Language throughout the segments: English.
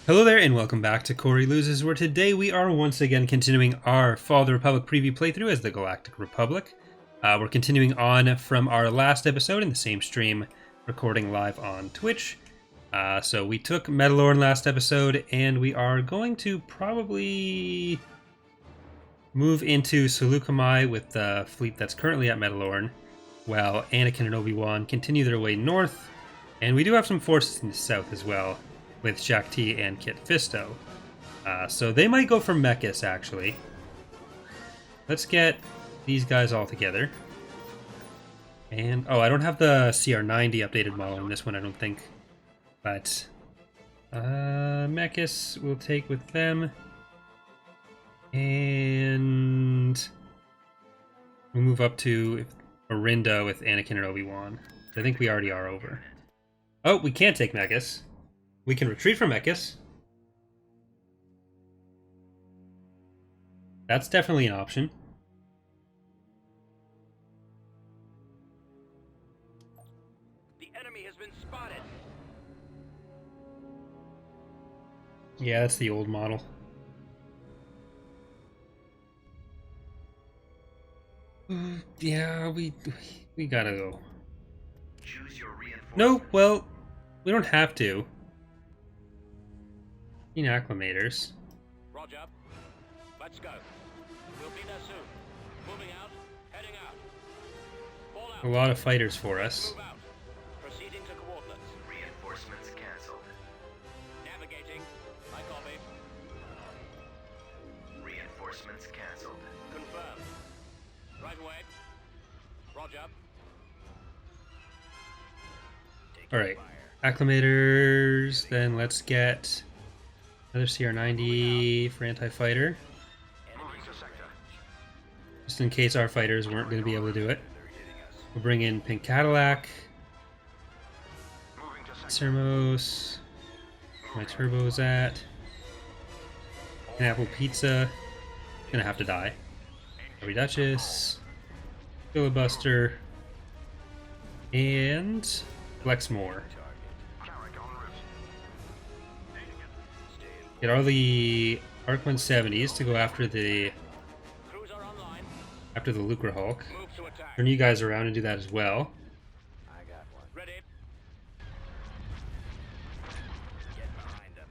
Hello there and welcome back to Corey Loses, where today we are once again continuing our Fall of the Republic preview playthrough as the Galactic Republic. We're continuing on from our last episode in the same stream, recording live on Twitch. So we took Metalorn last episode, and we are going to probably move into Seleucami with the fleet that's currently at Metalorn, while Anakin and Obi-Wan continue their way north, and we do have some forces in the south as well, with Shaak Ti and Kit Fisto. So they might go for Mechis, actually. Let's get these guys all together. And, oh, I don't have the CR90 updated model in this one, I don't think. But, Mechis we'll take with them. And we'll move up to Orinda with Anakin and Obi-Wan. I think we already are over. Oh, we can't take Mechis. We can retreat from Mechis. That's definitely an option. The enemy has been spotted. Yeah, that's the old model. Yeah, we gotta go. Choose your reinforcements. No, well, we don't have to. Acclimators. Roger. Let's go. We'll be there soon. Moving out. Heading out. Fall out. A lot of fighters for us. Move out. Proceeding to coordinates. Reinforcements cancelled. Navigating. I copy. Reinforcements cancelled. Confirmed. Right away. Roger. Alright. Acclimators, then let's get another CR90 for anti-fighter. Just in case our fighters weren't going to be able to do it. We'll bring in Pink Cadillac. Sermos. My turbo's at. Apple Pizza. Gonna have to die. Heavy Duchess. Filibuster. And Flexmore. Get all the Arc 170s to go after the Lucre Hulk. Turn you guys around and do that as well. I got one. Ready. Get behind them.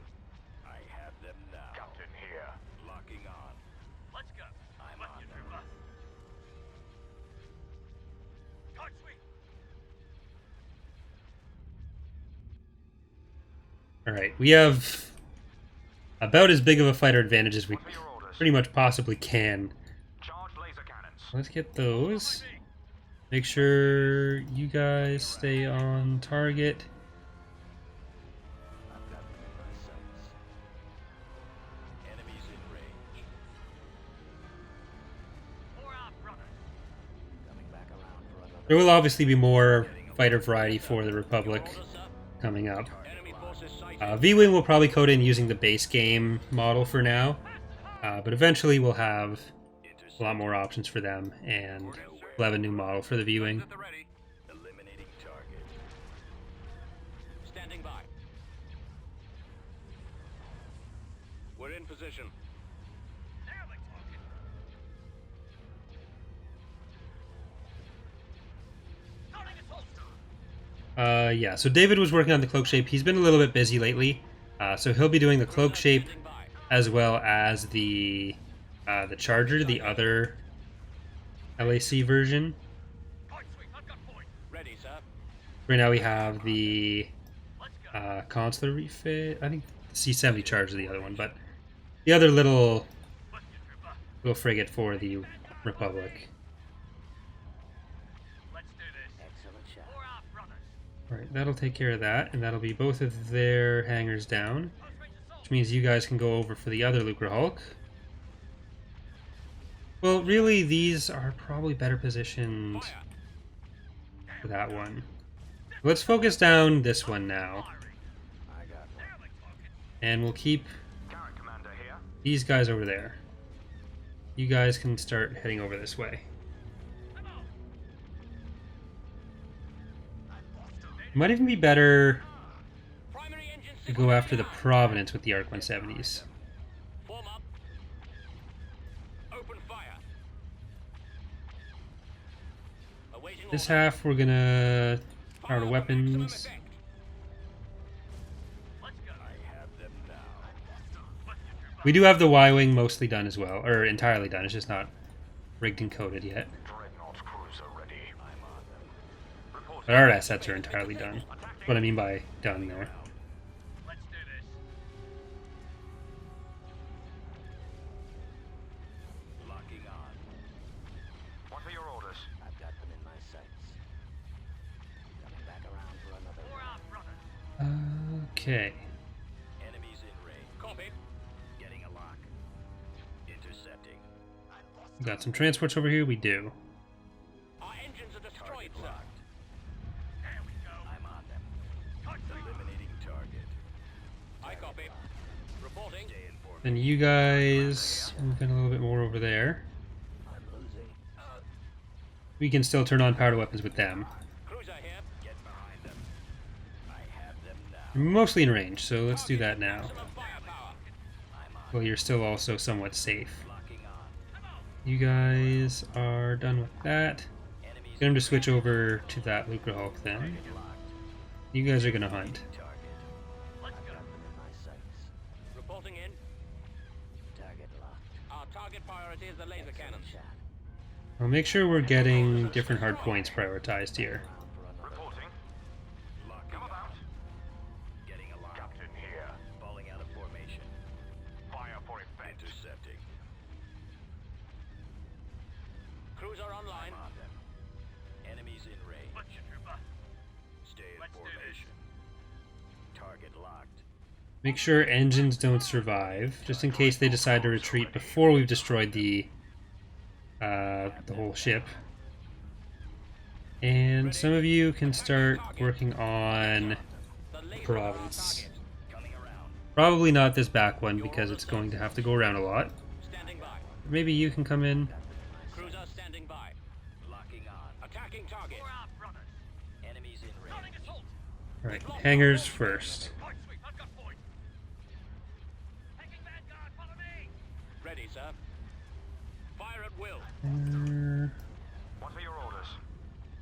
I have them now. Captain here. Locking on. Let's go. I'm on them. Touch sweep. Alright, we have about as big of a fighter advantage as we pretty much possibly can. Let's get those. Make sure you guys stay on target. Enemies in range. Coming back around for another. There will obviously be more fighter variety for the Republic coming up. Enemy forces sighted. V-Wing will probably code in using the base game model for now, but eventually we'll have a lot more options for them, and we'll have a new model for the V-Wing. At the ready. Eliminating target. Standing by. We're in position. Yeah, so David was working on the cloak shape. He's been a little bit busy lately, so he'll be doing the cloak shape as well as the Charger, the other LAC version. Ready, sir. Right now we have the Consular refit. I think the C-70 Charger is the other one, but the other little frigate for the Republic. Excellent shot. Alright, that'll take care of that, and that'll be both of their hangars down, which means you guys can go over for the other Lucre Hulk. Well, really, these are probably better positioned for that one. Let's focus down this one now. I got one. And we'll keep these guys over there. You guys can start heading over this way. Might even be better to go after the Providence with the Arc 170s. Form up. Open fire. Awaiting This order. half, we're gonna power Fire the for weapons. maximum effect. Let's go. I have them now. We do have the Y-Wing mostly done as well, or entirely done. It's just not rigged and coded yet. Dreadnought cruiser ready. I'm on them. Reporting. But our assets are entirely done. That's what I mean by done there. Let's do this. Locking on. What are your orders? I've got them in my sights. Coming back around for another. For our brother. Okay. Enemies in range. Copy. Getting a lock. Intercepting. We got some transports over here. We do. Our engines are destroyed, sir. There we go. I'm on them. Eliminating target. I copy. Reporting. Stay informed. And you guys move in a little bit more over there. I'm losing. We can still turn on power weapons with them. Cruiser here. Get behind them. I have them now. We're mostly in range, so let's do that now. Maximum firepower. I'm on. Well, you're still also somewhat safe. Locking on. You guys are done with that. Enemies Get him to switch over to that Lucre Hulk then. locked. You guys are gonna hunt. Target. Let's go. Them in my sights. Reporting in. Target locked. Our target priority is the laser cannon. I'll make sure we're getting different hard points prioritized here. Reporting. Locking about. Getting a lock. Captain here. Falling out of formation. Fire for effect. Intercepting. Cruiser online. I'm on them. Enemies in range. Stay in formation. Target locked. Make sure engines don't survive, just in case they decide to retreat before we've destroyed the whole ship. And some of you can start working on The laser Providence. target. Coming around. Probably not this back one because it's going to have to go around a lot. Standing by. Maybe you can come in. Cruiser standing by. Locking on. Attacking target. For our brothers. Enemies in range. Alright, hangars first. Ready, sir. Fire at will. What are your orders?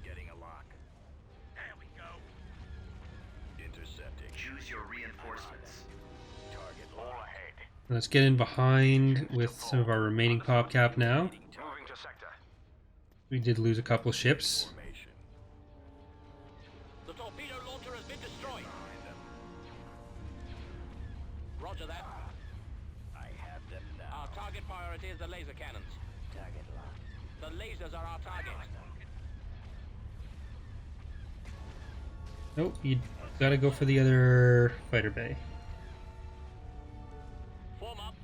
Getting a lock. There we go. Intercepting. Choose your reinforcements. Target all ahead. Let's get in behind with some of our remaining pop cap now. Moving to sector. We did lose a couple ships. Formation. The torpedo launcher has been destroyed. Roger that. I have them now. Our target priority is the laser cannons. Target locked. The lasers are our target. Nope, you gotta go for the other fighter bay. Form up.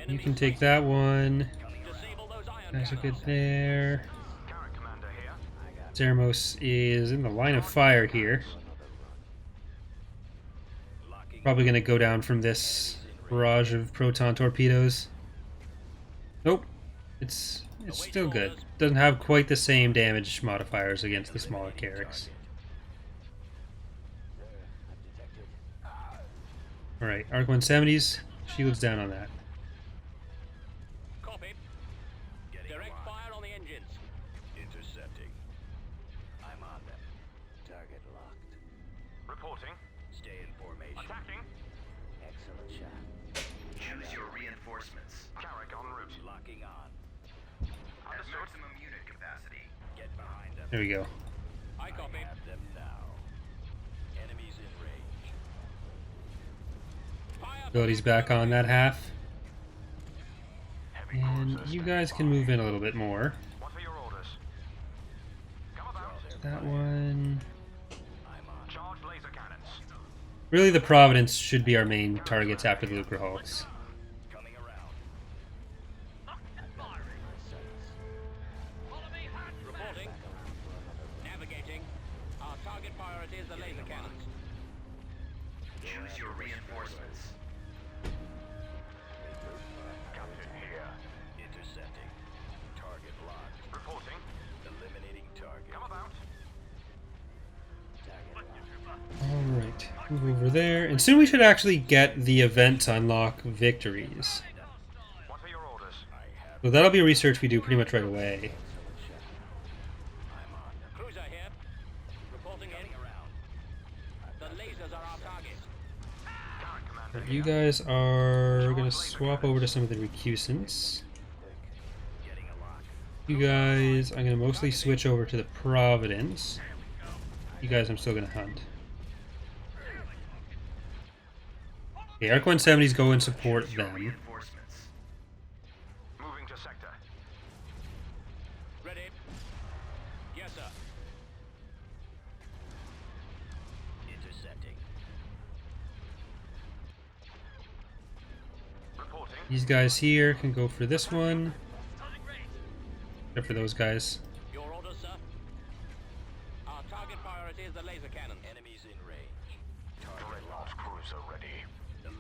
You can take that one. Disable those ion Guys are good cannons. there. Carrot commander here. I got Zermos is in the line of fire here. locking. Probably gonna go down from this barrage of proton torpedoes. Nope, it's still good. Doesn't have quite the same damage modifiers against the smaller carracks. Alright, Arc 170s, shields down on that. Copy. Direct fire on the engines. Intercepting. I'm on them. Target locked. Reporting. Stay in formation. Attacking. Excellent shot. Choose your reinforcements. Carrick en route. Locking on. At maximum unit capacity. Get behind them. There we go. I copy. Have them now. Enemies in range. Fire. Abilities back on that half. Heavy And cruisers you stand guys can by. move in a little bit more. What are your orders? Come about. That one. I'm on. Charge laser cannons. Really, the Providence should be our main targets after the Lucre Hulks. Coming around. Reporting. Navigating. Our target priority is the laser cannons. Choose your reinforcements. Captain here. Intercepting. Target locked. Reporting. Eliminating target. Come about. Target locked. Alright. Move over there. And soon we should actually get the event to unlock victories. What are your orders? So that'll be research we do pretty much right away. Cruiser here. Reporting in. The lasers are our target. Current commander But you guys are going to swap over to some of the recusants. getting a lock. You guys, I'm going to mostly switch over to the Providence. You guys, I'm still going to hunt. Okay, Arc 170s go and support them. Reinforcements. Moving to sector. Ready. Yes, sir. Intercepting. Reporting. These guys here can go for this one. Except for those guys. Your orders, sir. Our target priority is the laser cannon. Enemies in range. Target launch cruiser ready.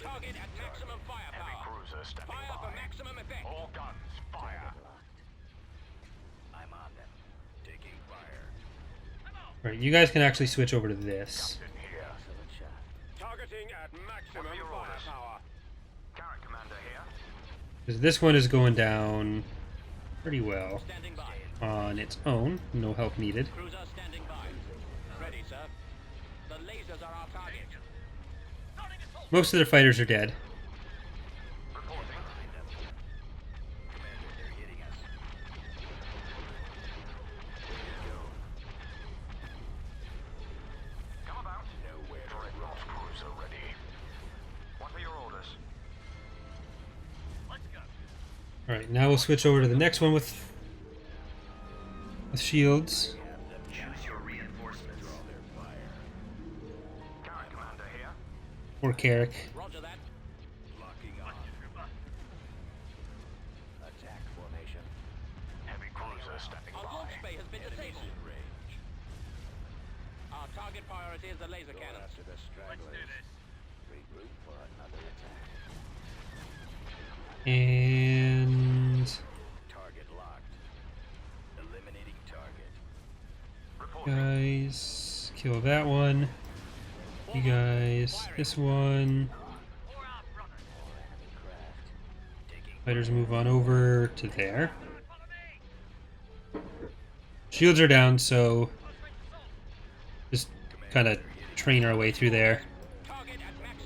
Target at maximum firepower. Heavy cruiser stepping fire by. For maximum effect. All guns, fire. I'm on them. Taking fire. Right, you guys can actually switch over to this. In here. Targeting at maximum firepower. Current commander here. Because this one is going down pretty well Standing by. on its own. No help needed. Cruiser standing by. Ready, sir. The lasers are our target. Most of their fighters are dead. Reporting. Commander, they're hitting us. Come about. Nowhere. Dreadnought cruiser ready. What are your orders? Let's go. Alright, now we'll switch over to the next one with shields. Choose your reinforcements. Current commander here. Or Carrick. Roger that. Locking on. Attack formation. Heavy cruiser stepping by. Our launch bay has been disabled. Range. Our target priority is the laser cannon. After the stragglers. Regroup for another attack. And Target locked. Eliminating target. guys, kill that one. You guys, this one. Fighters move on over to there. Shields are down, so just kind of train our way through there.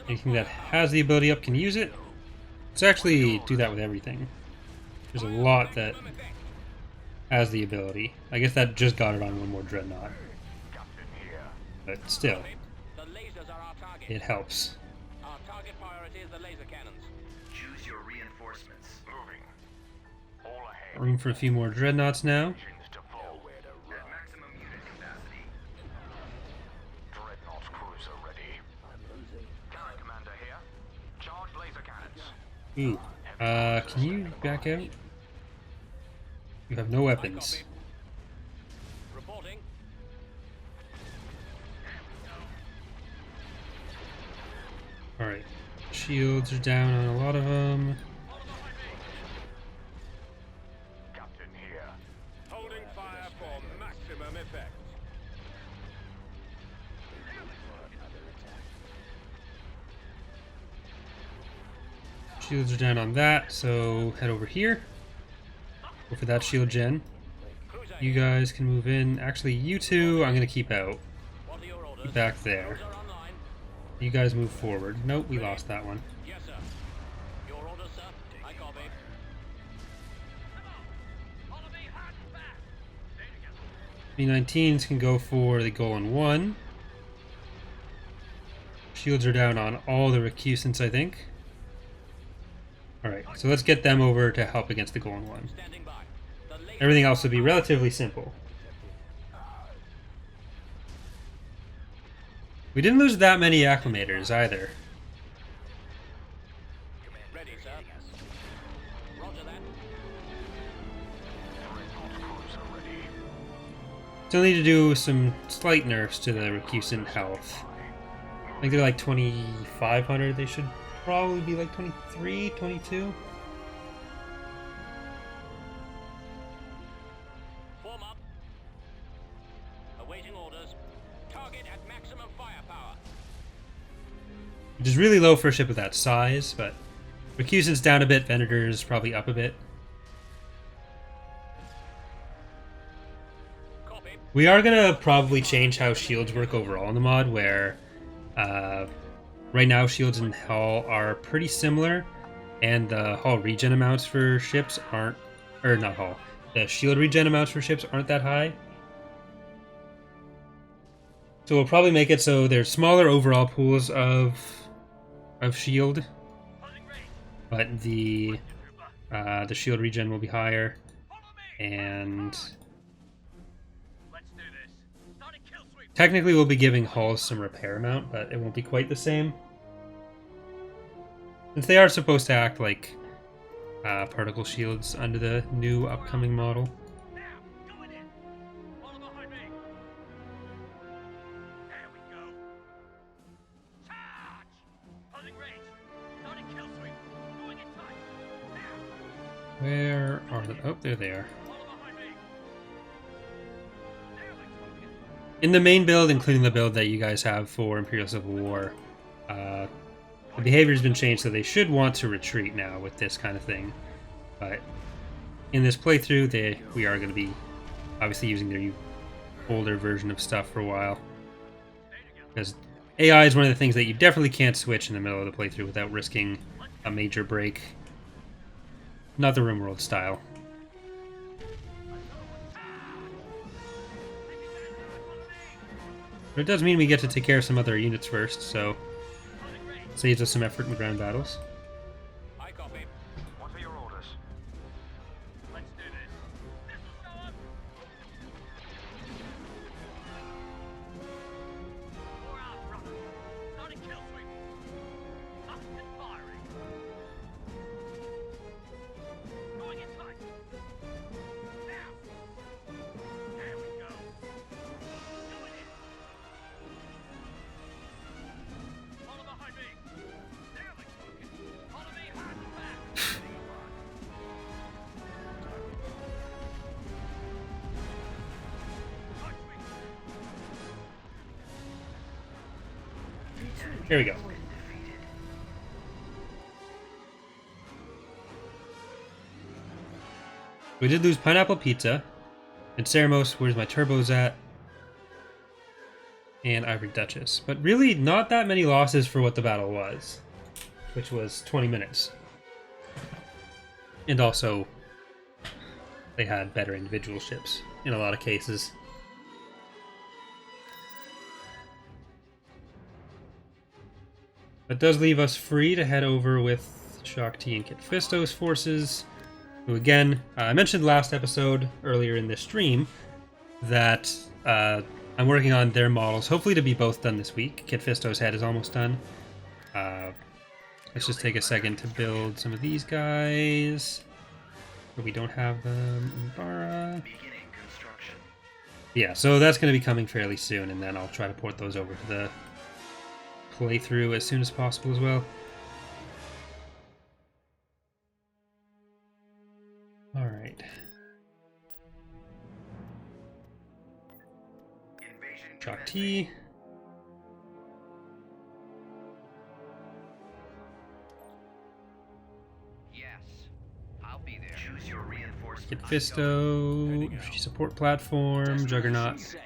Anything that has the ability up can use it. Let's actually do that with everything. There's a lot that has the ability. I guess that just got it on one more dreadnought. But still, The lasers are our target. it helps. Our target priority is the laser cannons. Choose your reinforcements. Moving. All ahead. Room for a few more dreadnoughts now. Engines to full. Nowhere to At run. maximum unit capacity. Dreadnought cruiser ready. I'm losing. Current commander here. Charge laser cannons. Ooh. Can you back out? You have no weapons. Reporting. Alright. Shields are down on a lot of them. Captain here. Holding fire for maximum effect. Shields are down on that, so head over here. Go for that shield gen. Cruiser You here. guys can move in. Actually, you two, I'm going to keep out. What are your orders? Keep back there. Cruiser online. You guys move forward. Nope, we lost that one. Yes, sir. Your orders, sir. I copy. B-19s can go for the goal in one. Shields are down on all the recusants, I think. Alright, so let's get them over to help against the goal in one. Standing by. The laser Everything else would be relatively simple. We didn't lose that many acclimators either. ready, sir. Roger that. Still need to do some slight nerfs to the recusant health. I think they're like 2,500. They should probably be like 23, 22. Form up. Awaiting orders. Target at maximum firepower. which is really low for a ship of that size, but Recusan's down a bit, Venator's probably up a bit. Copy. We are going to probably change how shields work overall in the mod, where right now shields and hull are pretty similar, and the hull regen amounts for ships aren't, or not hull, the shield regen amounts for ships aren't that high. So we'll probably make it so there's smaller overall pools of shield, but the shield regen will be higher, and technically we'll be giving hulls some repair amount, but it won't be quite the same, since they are supposed to act like particle shields under the new upcoming model. Where are they? Oh, there they are. In the main build, including the build that you guys have for Imperial Civil War, the behavior's been changed, so they should want to retreat now with this kind of thing. But in this playthrough, we are going to be obviously using their older version of stuff for a while. Because AI is one of the things that you definitely can't switch in the middle of the playthrough without risking a major break. Not the RimWorld style. But it does mean we get to take care of some other units first, so it saves us some effort in the ground battles. I copy. What are your orders? Let's do this. Missiles go up. Four out front. Starting kill sweep. Up and firing. Going in tight. Now. There we go. Going in. Follow behind me. There we go. Follow me hard and fast. Here we go. We did lose Pineapple Pizza. And Ceramos, where's my turbos at? And Ivory Duchess. But really, not that many losses for what the battle was, which was 20 minutes. And also, they had better individual ships in a lot of cases. That does leave us free to head over with Shaak Ti and Kit Fisto's forces. Who again, I mentioned last episode earlier in this stream that I'm working on their models, hopefully to be both done this week. Kit Fisto's head is almost done. Let's just take a second to build some of these guys. But we don't have them. Umbara. Beginning construction. Yeah, so that's going to be coming fairly soon, and then I'll try to port those over to the playthrough as soon as possible as well. Alright. Invasion Shaak commencing. Ti. Yes. I'll be there. Choose your Kit reinforcements. Fisto. Support platform. Juggernaut. Capacity.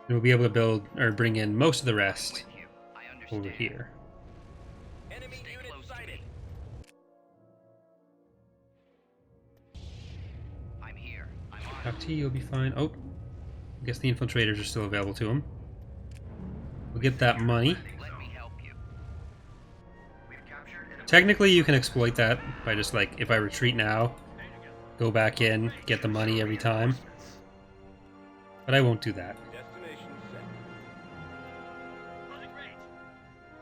And we'll be able to build, or bring in most of the rest With you. I understand. over here. Enemy Stay unit close to sighted. I'm here. I'm on. Shaak Ti, you'll be fine. Oh, I guess the infiltrators are still available to him. We'll get that money. Let me help you. We've captured an Technically, you can exploit that by just, like, if I retreat now, go back in, get the money every time. But I won't do that. Destination set. Closing range.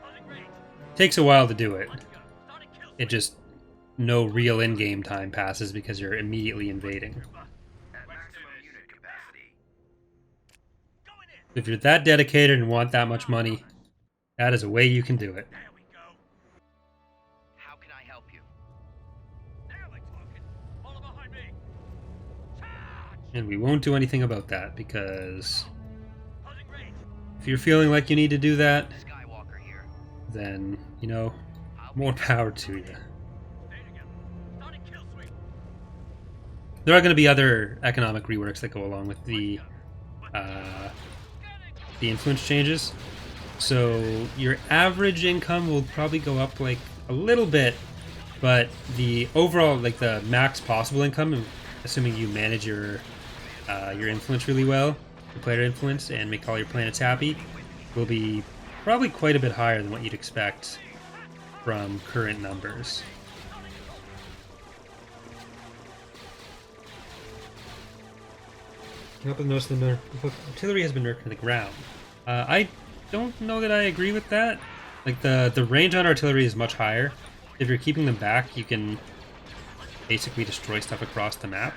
Closing range. Takes a while to do it. Let's go. Starting kill It just, no real in-game time passes because you're immediately invading. at maximum unit capacity. going in. If you're that dedicated and want that much money, that is a way you can do it. There we go. How can I help you? Now we're talking. Follow behind me. Charge. And we won't do anything about that because Closing range. if you're feeling like you need to do that, Sky then, you know, more power to you. There are going to be other economic reworks that go along with the influence changes. So your average income will probably go up like a little bit, but the overall, like the max possible income, assuming you manage your influence really well, your player influence, and make all your planets happy, will be probably quite a bit higher than what you'd expect from current numbers. Help us notice the artillery has been nerfed to the ground. I don't know that I agree with that. Like the range on artillery is much higher. If you're keeping them back, you can basically destroy stuff across the map.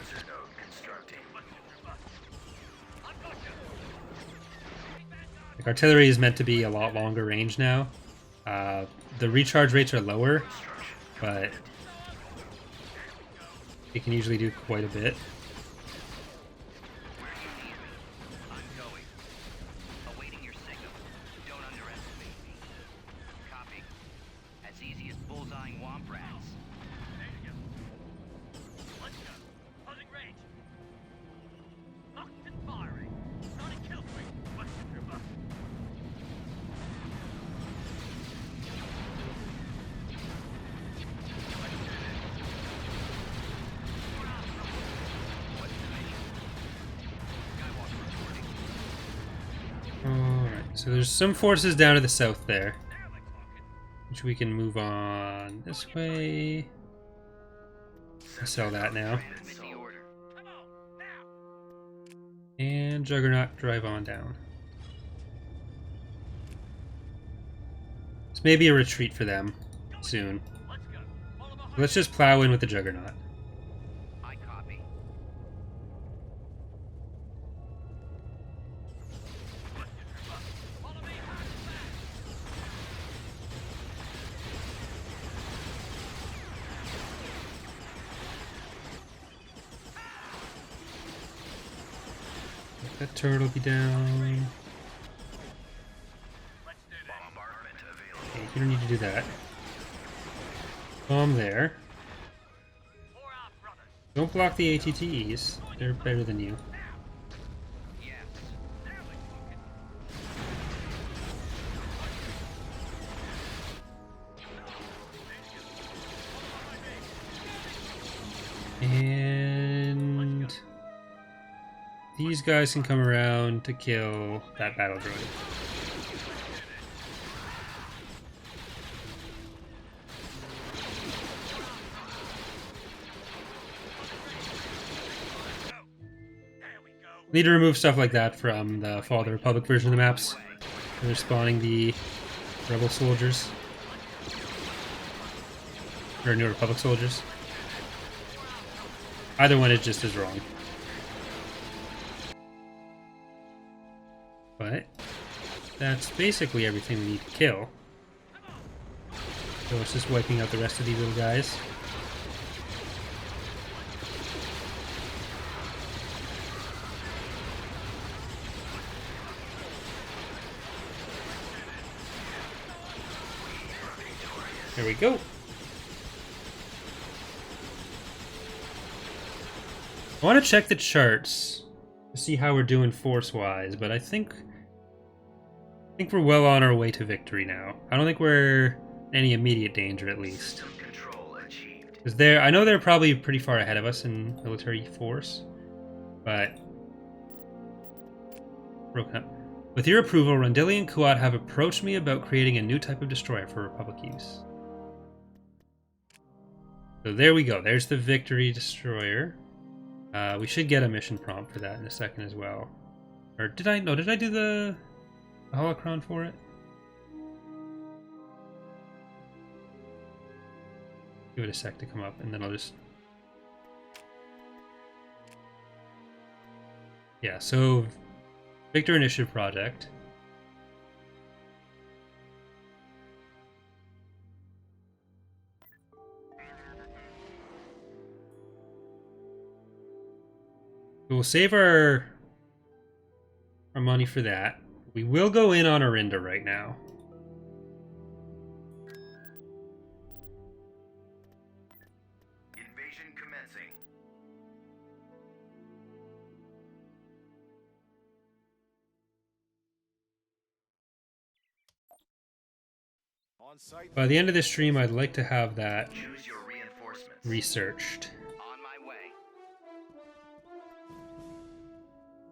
Like artillery is meant to be a lot longer range now. The recharge rates are lower, but it can usually do quite a bit. So there's some forces down to the south there, which we can move on this way. Sell that now. And Juggernaut, drive on down. This may be a retreat for them soon. Let's just plow in with the Juggernaut. That turret will be down. Okay, you don't need to do that. Bomb there. Don't block the ATTEs. They're better than you. And these guys can come around to kill that battle droid. Need to remove stuff like that from the Fall of the Republic version of the maps. They're spawning the Rebel soldiers. Or New Republic soldiers. Either one is just as wrong. But that's basically everything we need to kill. So it's just wiping out the rest of these little guys. There we go. I want to check the charts to see how we're doing force-wise, but I think we're well on our way to victory now. I don't think we're in any immediate danger, at least. Because I know they're probably pretty far ahead of us in military force, but broken up. With your approval, Rundili and Kuat have approached me about creating a new type of destroyer for Republic use. So there we go. There's the victory destroyer. We should get a mission prompt for that in a second as well. Or did I? No, did I do the holocron for it? Give it a sec to come up, and then I'll just... Yeah, so Victor Initiative Project. We'll save our money for that. We will go in on Arinda right now. By the end of this stream, I'd like to have that Choose your reinforcements. researched. On my way.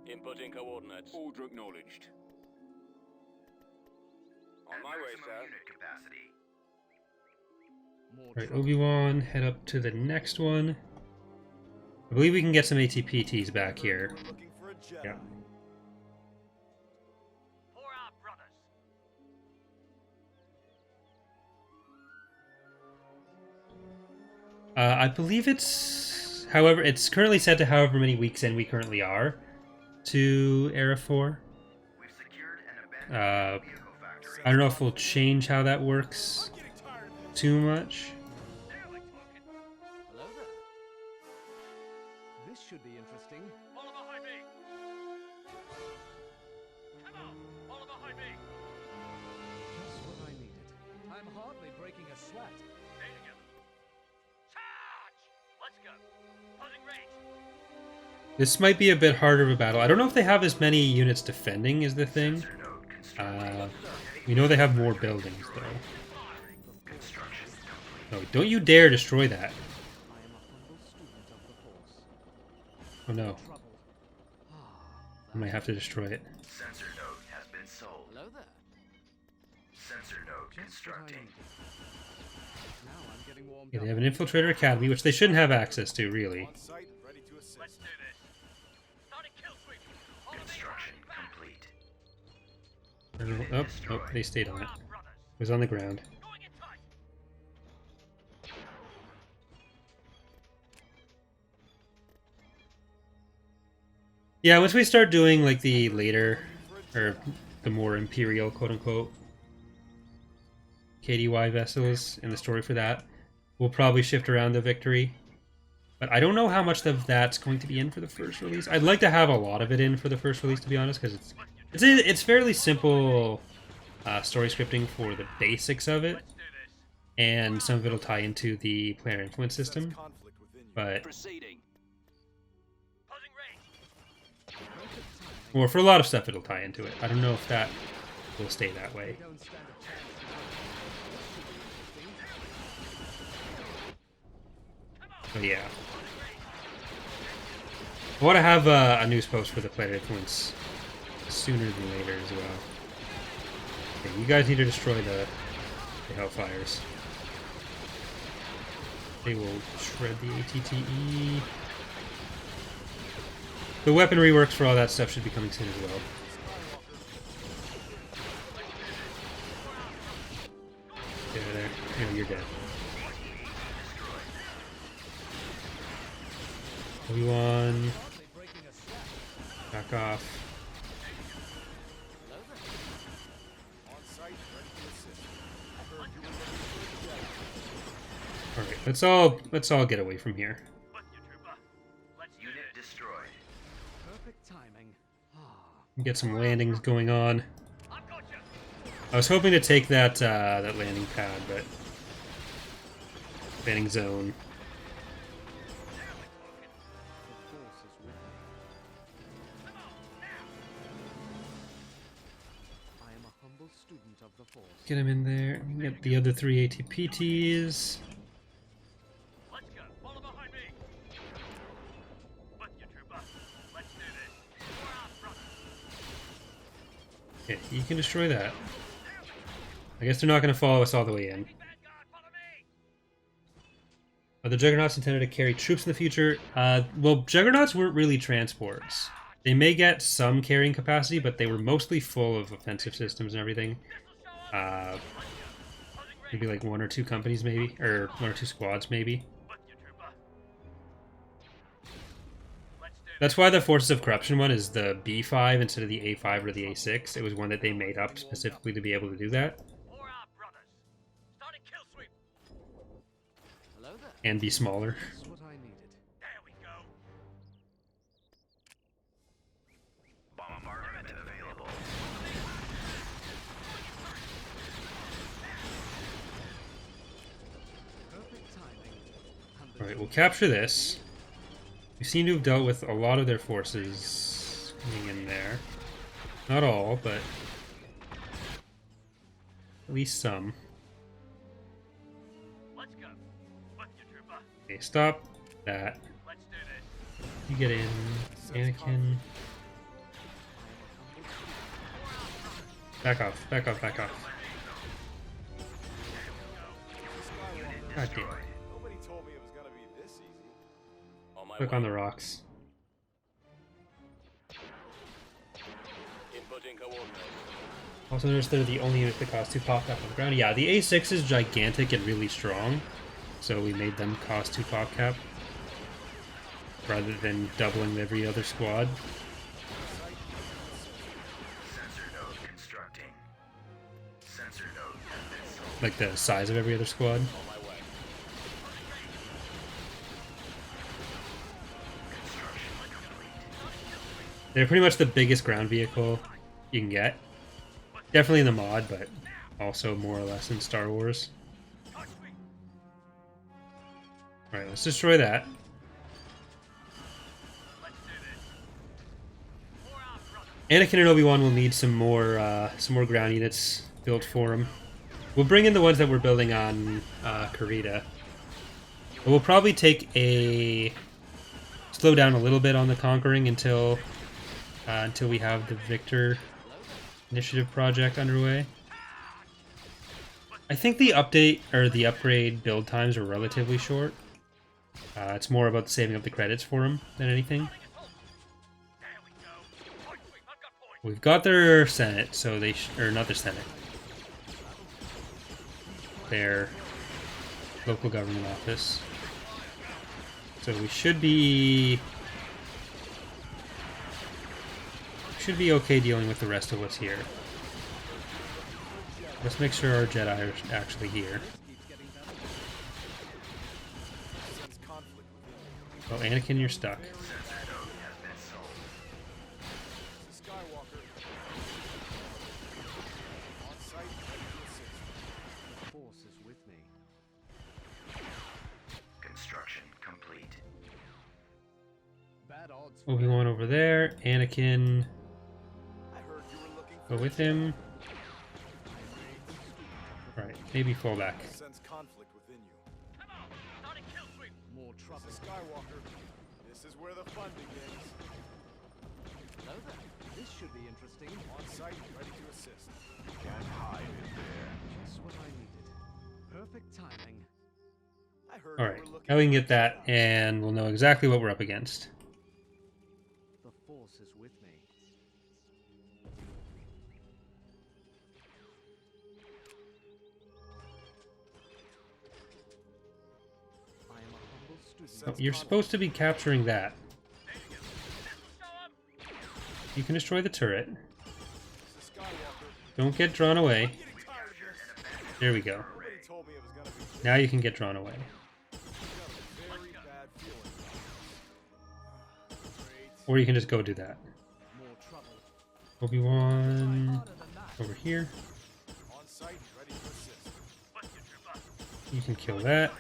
Inputting coordinates. Order acknowledged. On my way, Maximum sir. unit capacity. Right, Obi-Wan, head up to the next one. I believe we can get some ATPTs back here. Yeah. For our brothers. I believe it's... However, it's currently set to however many weeks in we currently are to Era 4. We've secured an abandoned vehicle factory. I don't know if we'll change how that works too much. Hello there. This should be interesting. Follow behind me. Come on, follow behind me. Just what I needed. I'm hardly breaking a sweat. Stay together. Charge! Let's go. Closing range. This might be a bit harder of a battle. I don't know if they have as many units defending is the thing. Sensor node constructed. We know they have more buildings, though. Construction complete. No, don't you dare destroy that. I am a humble student of the Force. Oh no, Trouble. I might have to destroy it. Sensor node has been sold. Hello there. Sensor node Just what I constructing. needed. Now I'm getting warmed Yeah, up. they have an Infiltrator Academy, which they shouldn't have access to, really. Let's do this. Starting kill sweep. Follow me. Construction complete. Oh, oh, they stayed on it. Our brothers. It was on the ground. Going in tight. Yeah, once we start doing, like, the later, or the more Imperial, quote-unquote, KDY vessels in the story for that, we'll probably shift around the Victory. But I don't know how much of that's going to be in for the first release. I'd like to have a lot of it in for the first release, to be honest, because it's fairly simple story scripting for the basics of it, and some of it'll tie into the player influence system. But Proceeding. Closing range. or for a lot of stuff, it'll tie into it. I don't know if that will stay that way. Don't stand a chance. But yeah. I want to have a news post for the player influence sooner than later as well. Okay, you guys need to destroy the Hellfires. They will shred the ATTE. The weaponry works for all that stuff should be coming soon as well. Get out of there. No, you're dead. Obi-Wan. Back off. Alright, let's all get away from here. With you, trooper. Let's do Unit this. destroyed. Perfect timing. Get some landings going on. I've got you. I was hoping to take that that landing pad, but landing zone. The Force is with me. I am a humble student of the Force. Get him in there. Get the other 3 ATPTs. Let's go. Follow behind me. With you, trooper. Let's do this. For our brothers. Okay, you can destroy that. I guess they're not going to follow us all the way in. Vanguard, follow me. Are the Juggernauts intended to carry troops in the future? Well, Juggernauts weren't really transports. They may get some carrying capacity, but they were mostly full of offensive systems and everything. Maybe like 1 or 2 companies, maybe, or 1 or 2 squads, maybe. With you, trooper. Let's do That's why the Forces of Corruption one is the B5 instead of the A5 or the A6. It was one that they made up specifically to be able to do that, For our brothers. Starting kill sweep. Hello there. and be smaller. That's what I needed. There we go. Bombardment available. Perfect timing. And the Alright, we'll capture this. We seem to have dealt with a lot of their forces coming in there. Not all, but at least some. Okay, stop that. Let's do this. You get in, Anakin. Back off, back off, back off. God damn it. Nobody told me it was gonna be this easy. On my Click way. on the rocks. Inputting coordinates. Also notice they're the only unit that cost 2 pop cap on the ground. Yeah, the A6 is gigantic and really strong, so we made them cost 2 pop cap rather than doubling every other squad. Sensor node constructing. Sensor node has been sold. Like the size of every other squad. On my way. Construction complete. They're pretty much the biggest ground vehicle you can get. Definitely in the mod, but also more or less in Star Wars. Alright, let's destroy that. Anakin and Obi-Wan will need some more ground units built for him. We'll bring in the ones that we're building on Karita. But we'll probably slow down a little bit on the conquering until we have the Victor Initiative project underway. I think the update or the upgrade build times are relatively short. It's more about saving up the credits for them than anything. We've got their Senate, so they or not their Senate. Their local government office. So we should be okay dealing with the rest of what's here. Let's make sure our Jedi are actually here. Sense conflict within you. Oh, Anakin, you're stuck. Sensor node has been sold. This is Skywalker. On site, ready to assist. The Force is with me. Construction complete. Bad odds. Obi-Wan over there. Anakin, I heard you were looking go with him. Right, maybe fall back. sense conflict within you. Come on, start a kill sweep. More trouble. This is Skywalker. This is where the fun begins. Hello there. This should be interesting. On site, ready to assist. Can't hide in there. Just what I needed. Perfect timing. I heard Alright, you were looking now we can for get that, a Jedi. and we'll know exactly what we're up against. The Force is with me. I am a humble student. Oh, you're supposed to be capturing that. You can destroy the turret. This is Skywalker. Don't get drawn away. Getting tired of this. There we go. Nobody told me it was gonna be this. Now you can get drawn away. I got a very bad feeling. Great. Or you can just go do that. More trouble. Obi-Wan over here. On site, ready to assist. You can kill that.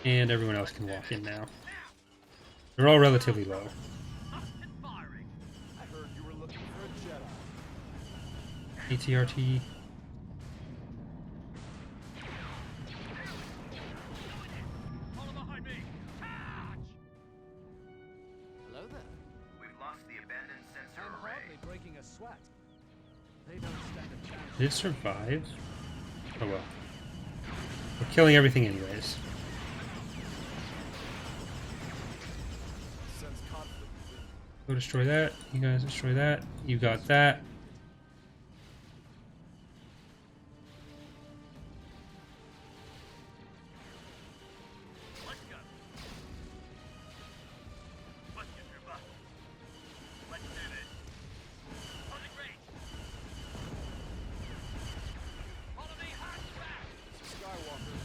And everyone else can walk in now. They're all relatively low. I heard you were looking for a Jedi. ATRT. Follow behind me. Hello there. We've lost the abandoned sensor I'm array. hardly breaking a sweat. They don't stand a chance. Did it survive? Oh well. We're killing everything anyways. Sense conflict within you. Go destroy that. You guys destroy that. You got that. Let's go. Let's get your butt. Let's do this. On the grade. Follow me, hot back. This is Skywalker.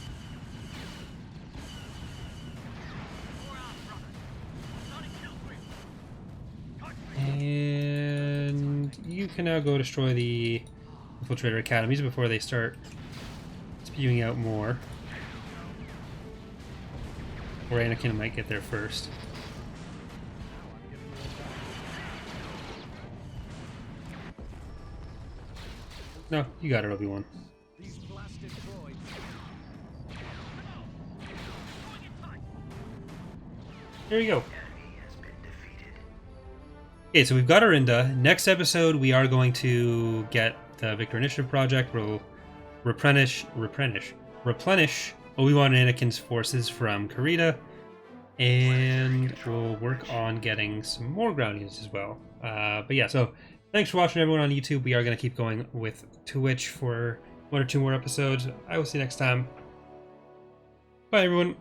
Four out, brother. Start a kill sweep. And you can now go destroy the Infiltrator Academies before they start spewing out more. Or Anakin might get there first. No, you got it, Obi-Wan. These blasted droids. Going in tight. There you go. Enemy has been defeated. Okay, so we've got Arinda. Next episode, we are going to get the Victor Initiative Project. We'll replenish Obi-Wan and Anakin's forces from Karita, and we'll work on getting some more groundings as well. But yeah, so thanks for watching, everyone on YouTube. We are going to keep going with Twitch for 1 or 2 more episodes. I will see you next time. Bye, everyone.